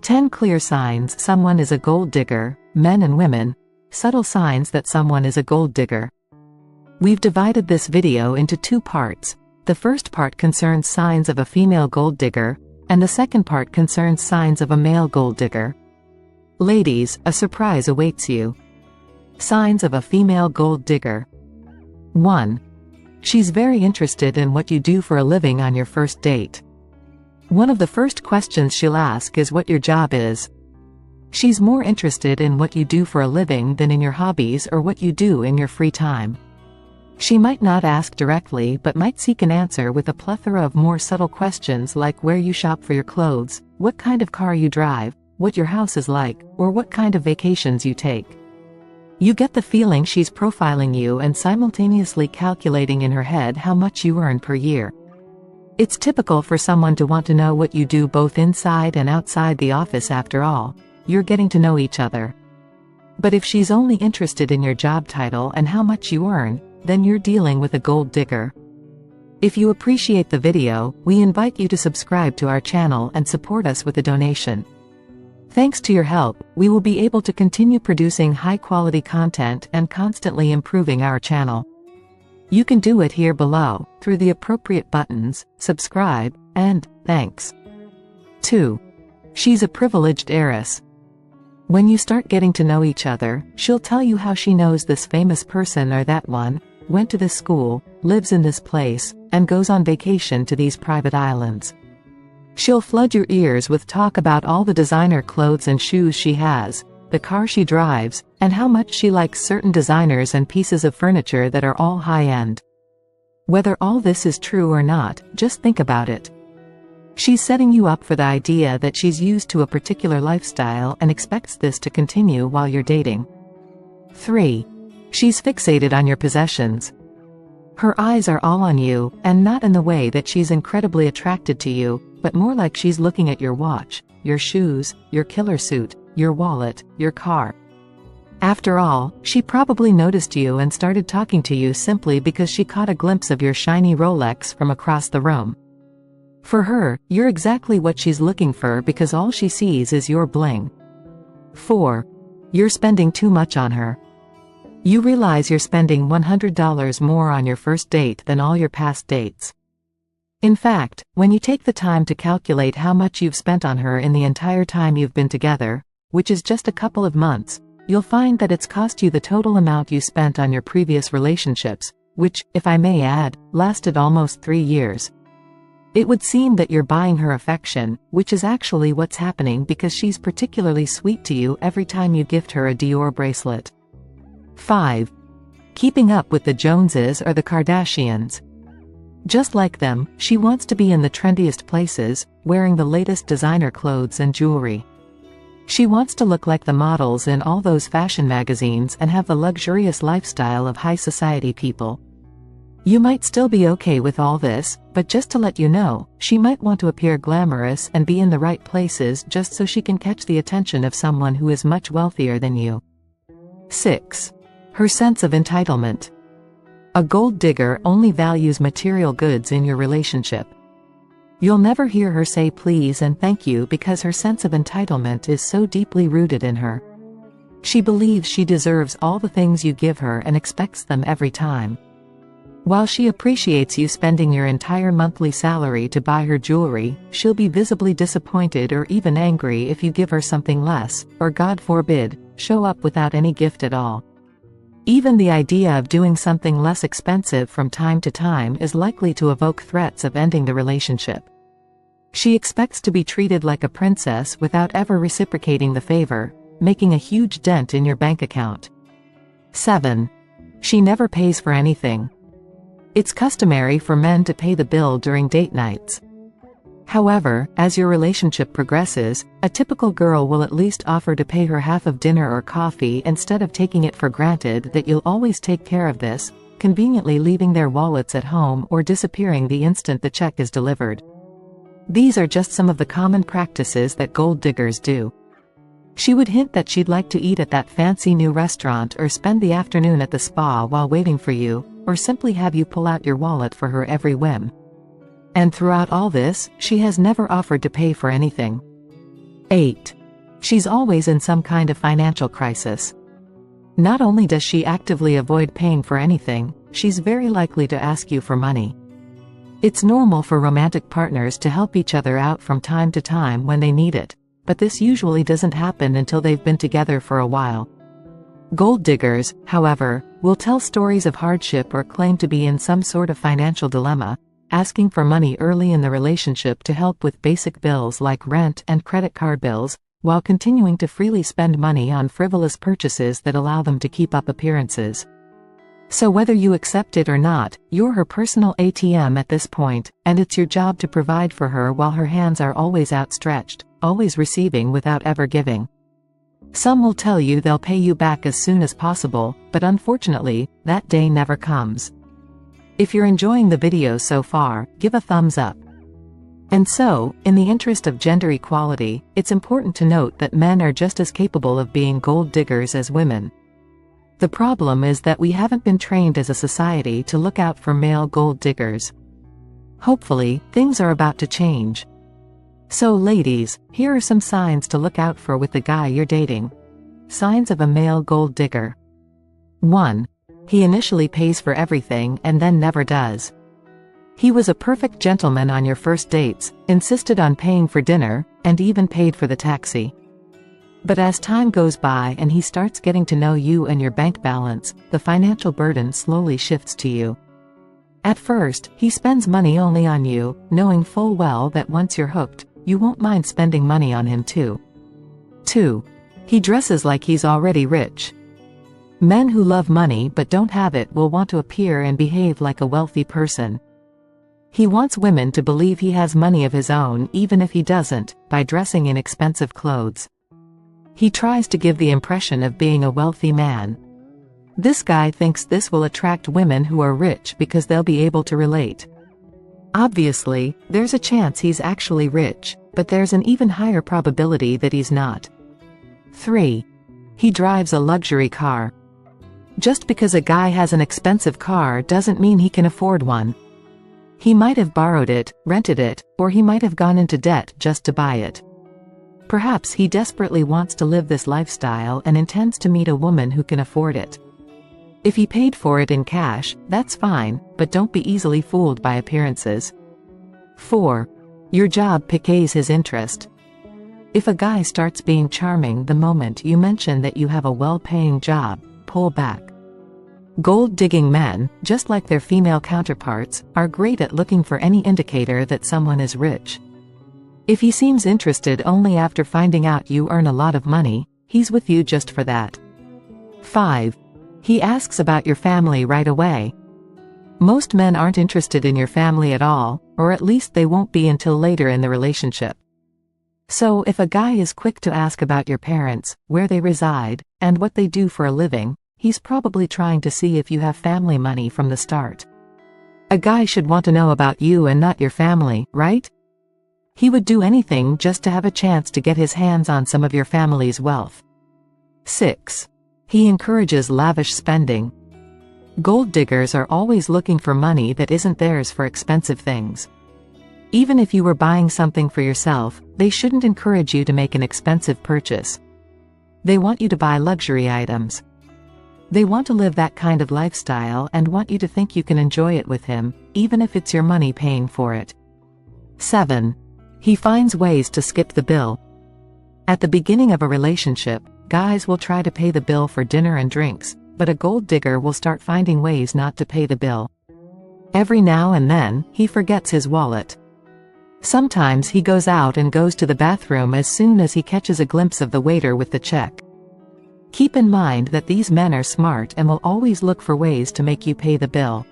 10 clear signs someone is a gold digger, men and women. Subtle signs that someone is a gold digger. We've divided this video into 2 parts. The first part concerns signs of a female gold digger, and the second part concerns signs of a male gold digger. Ladies, a surprise awaits you. Signs of a female gold digger. 1. She's very interested in what you do for a living on your first date. One of the first questions she'll ask is what your job is. She's more interested in what you do for a living than in your hobbies or what you do in your free time. She might not ask directly but might seek an answer with a plethora of more subtle questions like where you shop for your clothes, what kind of car you drive, what your house is like, or what kind of vacations you take. You get the feeling she's profiling you and simultaneously calculating in her head how much you earn per year. It's typical for someone to want to know what you do both inside and outside the office. After all, you're getting to know each other. But if she's only interested in your job title and how much you earn, then you're dealing with a gold digger. If you appreciate the video, we invite you to subscribe to our channel and support us with a donation. Thanks to your help, we will be able to continue producing high-quality content and constantly improving our channel. You can do it here below, through the appropriate buttons, subscribe, and thanks. 2. She's a privileged heiress. When you start getting to know each other, she'll tell you how she knows this famous person or that one, went to this school, lives in this place, and goes on vacation to these private islands. She'll flood your ears with talk about all the designer clothes and shoes she has, the car she drives, and how much she likes certain designers and pieces of furniture that are all high-end. Whether all this is true or not, just think about it. She's setting you up for the idea that she's used to a particular lifestyle and expects this to continue while you're dating. 3. She's fixated on your possessions. Her eyes are all on you, and not in the way that she's incredibly attracted to you, but more like she's looking at your watch, your shoes, your killer suit, your wallet, your car. After all, she probably noticed you and started talking to you simply because she caught a glimpse of your shiny Rolex from across the room. For her, you're exactly what she's looking for because all she sees is your bling. 4. You're spending too much on her. You realize you're spending $100 more on your first date than all your past dates. In fact, when you take the time to calculate how much you've spent on her in the entire time you've been together, which is just a couple of months, you'll find that it's cost you the total amount you spent on your previous relationships, which, if I may add, lasted almost 3 years. It would seem that you're buying her affection, which is actually what's happening because she's particularly sweet to you every time you gift her a Dior bracelet. 5. Keeping up with the Joneses or the Kardashians. Just like them, she wants to be in the trendiest places, wearing the latest designer clothes and jewelry. She wants to look like the models in all those fashion magazines and have the luxurious lifestyle of high society people. You might still be okay with all this, but just to let you know, she might want to appear glamorous and be in the right places just so she can catch the attention of someone who is much wealthier than you. 6. Her sense of entitlement. A gold digger only values material goods in your relationship. You'll never hear her say please and thank you because her sense of entitlement is so deeply rooted in her. She believes she deserves all the things you give her and expects them every time. While she appreciates you spending your entire monthly salary to buy her jewelry, she'll be visibly disappointed or even angry if you give her something less, or God forbid, show up without any gift at all. Even the idea of doing something less expensive from time to time is likely to evoke threats of ending the relationship. She expects to be treated like a princess without ever reciprocating the favor, making a huge dent in your bank account. 7. She never pays for anything. It's customary for men to pay the bill during date nights. However, as your relationship progresses, a typical girl will at least offer to pay her half of dinner or coffee instead of taking it for granted that you'll always take care of this, conveniently leaving their wallets at home or disappearing the instant the check is delivered. These are just some of the common practices that gold diggers do. She would hint that she'd like to eat at that fancy new restaurant or spend the afternoon at the spa while waiting for you, or simply have you pull out your wallet for her every whim. And throughout all this, she has never offered to pay for anything. 8. She's always in some kind of financial crisis. Not only does she actively avoid paying for anything, she's very likely to ask you for money. It's normal for romantic partners to help each other out from time to time when they need it, but this usually doesn't happen until they've been together for a while. Gold diggers, however, will tell stories of hardship or claim to be in some sort of financial dilemma, asking for money early in the relationship to help with basic bills like rent and credit card bills, while continuing to freely spend money on frivolous purchases that allow them to keep up appearances. So whether you accept it or not, you're her personal ATM at this point, and it's your job to provide for her while her hands are always outstretched, always receiving without ever giving. Some will tell you they'll pay you back as soon as possible, but unfortunately, that day never comes. If you're enjoying the video so far, give a thumbs up. And so, in the interest of gender equality, it's important to note that men are just as capable of being gold diggers as women. The problem is that we haven't been trained as a society to look out for male gold diggers. Hopefully, things are about to change. So ladies, here are some signs to look out for with the guy you're dating. Signs of a male gold digger. 1. He initially pays for everything and then never does. He was a perfect gentleman on your first dates, insisted on paying for dinner, and even paid for the taxi. But as time goes by and he starts getting to know you and your bank balance, the financial burden slowly shifts to you. At first, he spends money only on you, knowing full well that once you're hooked, you won't mind spending money on him too. 2. He dresses like he's already rich. Men who love money but don't have it will want to appear and behave like a wealthy person. He wants women to believe he has money of his own even if he doesn't, by dressing in expensive clothes. He tries to give the impression of being a wealthy man. This guy thinks this will attract women who are rich because they'll be able to relate. Obviously, there's a chance he's actually rich, but there's an even higher probability that he's not. 3. He drives a luxury car. Just because a guy has an expensive car doesn't mean he can afford one. He might have borrowed it, rented it, or he might have gone into debt just to buy it. Perhaps he desperately wants to live this lifestyle and intends to meet a woman who can afford it. If he paid for it in cash, that's fine, but don't be easily fooled by appearances. 4. Your job piques his interest. If a guy starts being charming the moment you mention that you have a well-paying job, pull back. Gold-digging men, just like their female counterparts, are great at looking for any indicator that someone is rich. If he seems interested only after finding out you earn a lot of money, he's with you just for that. 5. He asks about your family right away. Most men aren't interested in your family at all, or at least they won't be until later in the relationship. So if a guy is quick to ask about your parents, where they reside, and what they do for a living, he's probably trying to see if you have family money from the start. A guy should want to know about you and not your family, right? He would do anything just to have a chance to get his hands on some of your family's wealth. 6. He encourages lavish spending. Gold diggers are always looking for money that isn't theirs for expensive things. Even if you were buying something for yourself, they shouldn't encourage you to make an expensive purchase. They want you to buy luxury items. They want to live that kind of lifestyle and want you to think you can enjoy it with him, even if it's your money paying for it. 7. He finds ways to skip the bill. At the beginning of a relationship, guys will try to pay the bill for dinner and drinks, but a gold digger will start finding ways not to pay the bill. Every now and then, he forgets his wallet. Sometimes he goes out and goes to the bathroom as soon as he catches a glimpse of the waiter with the check. Keep in mind that these men are smart and will always look for ways to make you pay the bill.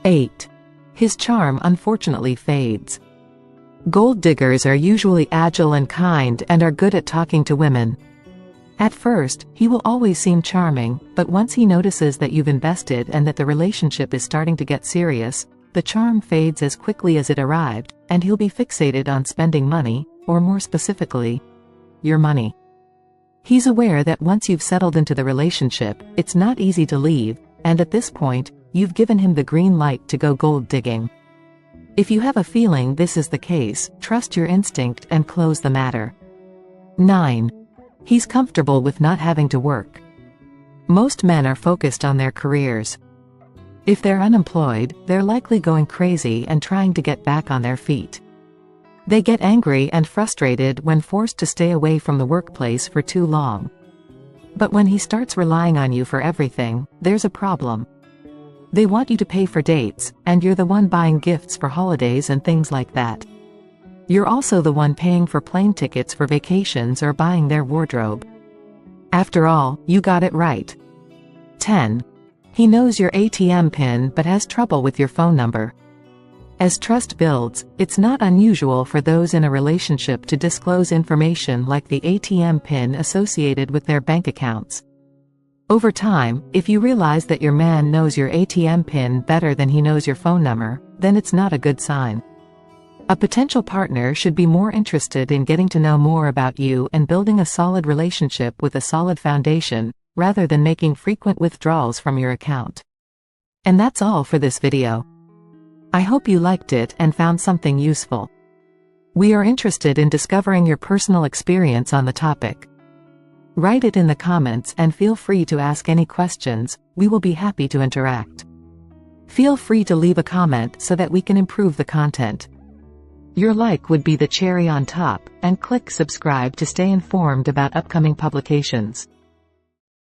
8. His charm unfortunately fades. Gold diggers are usually agile and kind and are good at talking to women. At first, he will always seem charming, but once he notices that you've invested and that the relationship is starting to get serious, the charm fades as quickly as it arrived, and he'll be fixated on spending money, or more specifically, your money. He's aware that once you've settled into the relationship, it's not easy to leave, and at this point, you've given him the green light to go gold digging. If you have a feeling this is the case, trust your instinct and close the matter. 9. He's comfortable with not having to work. Most men are focused on their careers. If they're unemployed, they're likely going crazy and trying to get back on their feet. They get angry and frustrated when forced to stay away from the workplace for too long. But when he starts relying on you for everything, there's a problem. They want you to pay for dates, and you're the one buying gifts for holidays and things like that. You're also the one paying for plane tickets for vacations or buying their wardrobe. After all, you got it right. 10. He knows your ATM PIN but has trouble with your phone number. As trust builds, it's not unusual for those in a relationship to disclose information like the ATM PIN associated with their bank accounts. Over time, if you realize that your man knows your ATM PIN better than he knows your phone number, then it's not a good sign. A potential partner should be more interested in getting to know more about you and building a solid relationship with a solid foundation, rather than making frequent withdrawals from your account. And that's all for this video. I hope you liked it and found something useful. We are interested in discovering your personal experience on the topic. Write it in the comments and feel free to ask any questions, we will be happy to interact. Feel free to leave a comment so that we can improve the content. Your like would be the cherry on top, and click subscribe to stay informed about upcoming publications.